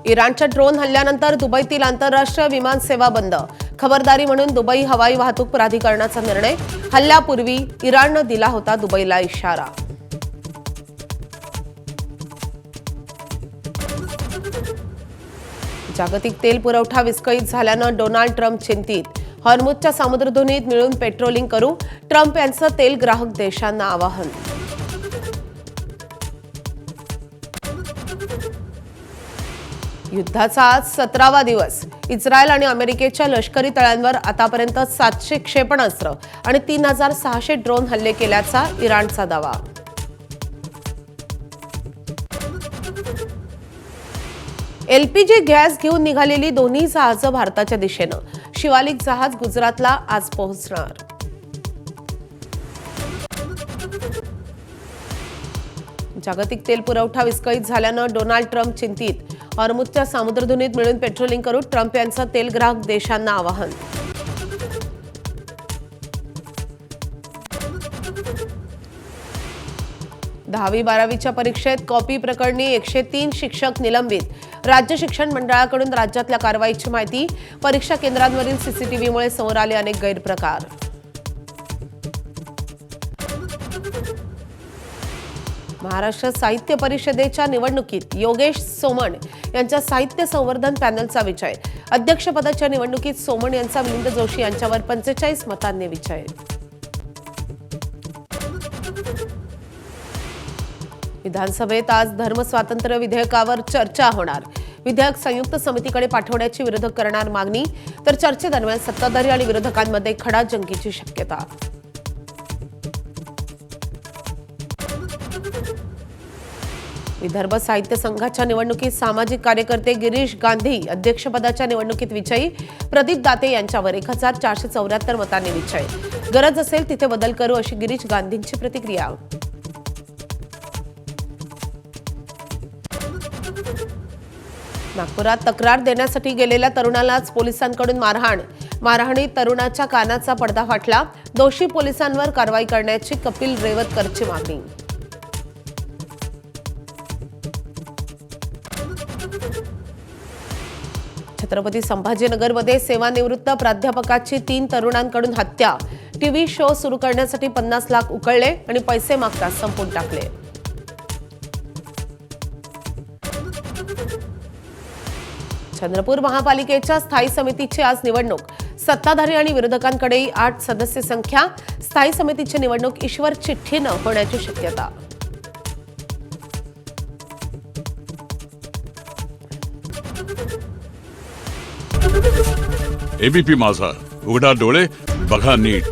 इराणच्या ड्रोन हल्ल्यानंतर दुबईतील आंतरराष्ट्रीय विमान सेवा बंद. खबरदारी म्हणून दुबई हवाई वाहतूक प्राधिकरणाचा निर्णय. हल्ल्यापूर्वी इराणनं दिला होता दुबईला इशारा. जागतिक तेल पुरवठा विस्कळीत झाल्यानं डोनाल्ड ट्रम्प चिंतित. हॉर्मुझच्या सामुद्रधुनीत मिळून पेट्रोलिंग करू, ट्रम्प यांचं तेल ग्राहक देशांना आवाहन. युद्धाचा आज 17वा दिवस. इस्रायल आणि अमेरिकेच्या लष्करी तळांवर आतापर्यंत 700 क्षेपणास्त्र आणि 3600 ड्रोन हल्ले केल्याचा इराणचा दावा. एलपीजी गॅस घेऊन निघालेली दोन्ही जहाजं भारताच्या दिशेनं. शिवालिक जहाज गुजरातला आज पोहोचणार. जागतिक तेल पुरवठा विस्कळीत झाल्यानं डोनाल्ड ट्रम्प चिंतित. हॉर्मुझच्या सामुद्रधुनीत मिळून पेट्रोलिंग करू, ट्रम्प यांचं तेल ग्राहक देशांना आवाहन. दहावी बारावीच्या परीक्षेत कॉपी प्रकरणी 103 शिक्षक निलंबित. राज्य शिक्षण मंडळाकडून राज्यातल्या कारवाईची माहिती. परीक्षा केंद्रांवरील सीसीटीव्हीमुळे समोर आले अनेक गैरप्रकार. महाराष्ट्र साहित्य परिषदेच्या निवडणुकीत योगेश सोमण यांच्या साहित्य संवर्धन पॅनलचा विजय. अध्यक्षपदाच्या निवडणुकीत सोमण यांचा मिलिंद जोशी यांच्यावर 45 मतांनी विजय. विधानसभेत आज धर्मस्वातंत्र्य विधेयकावर चर्चा होणार. विधेयक संयुक्त समितीकडे पाठवण्याची विरोधक करणार मागणी, तर चर्चेदरम्यान सत्ताधारी आणि विरोधकांमध्ये खडाजंगीची शक्यता. विदर्भ साहित्य संघाच्या निवडणुकीत सामाजिक कार्यकर्ते गिरीश गांधी अध्यक्षपदाच्या निवडणुकीत विजयी. प्रदीप दाते यांच्यावर 1474 मतांनी विजय. गरज असेल तिथे बदल करू, अशी गिरीश गांधींची प्रतिक्रिया. नागपुरात तक्रार देण्यासाठी गेलेल्या तरुणालाच पोलिसांकडून मारहाण. मारहाणीत तरुणाच्या कानाचा पडदा फाटला. दोषी पोलिसांवर कारवाई करण्याची कपिल रेवतकरची मागणी. छत्रपती संभाजीनगरमध्ये सेवानिवृत्त प्राध्यापकाची 3 तरुणांकडून हत्या. टीव्ही शो सुरू करण्यासाठी 50 लाख उकळले आणि पैसे मागता संपून टाकले. चंद्रपूर महापालिकेच्या स्थायी समितीची आज निवडणूक. सत्ताधारी आणि विरोधकांकडेही 8 सदस्य संख्या. स्थायी समितीची निवडणूक ईश्वर चिठ्ठीनं होण्याची शक्यता. एबीपी माझा, उघडा डोळे बघा नीट.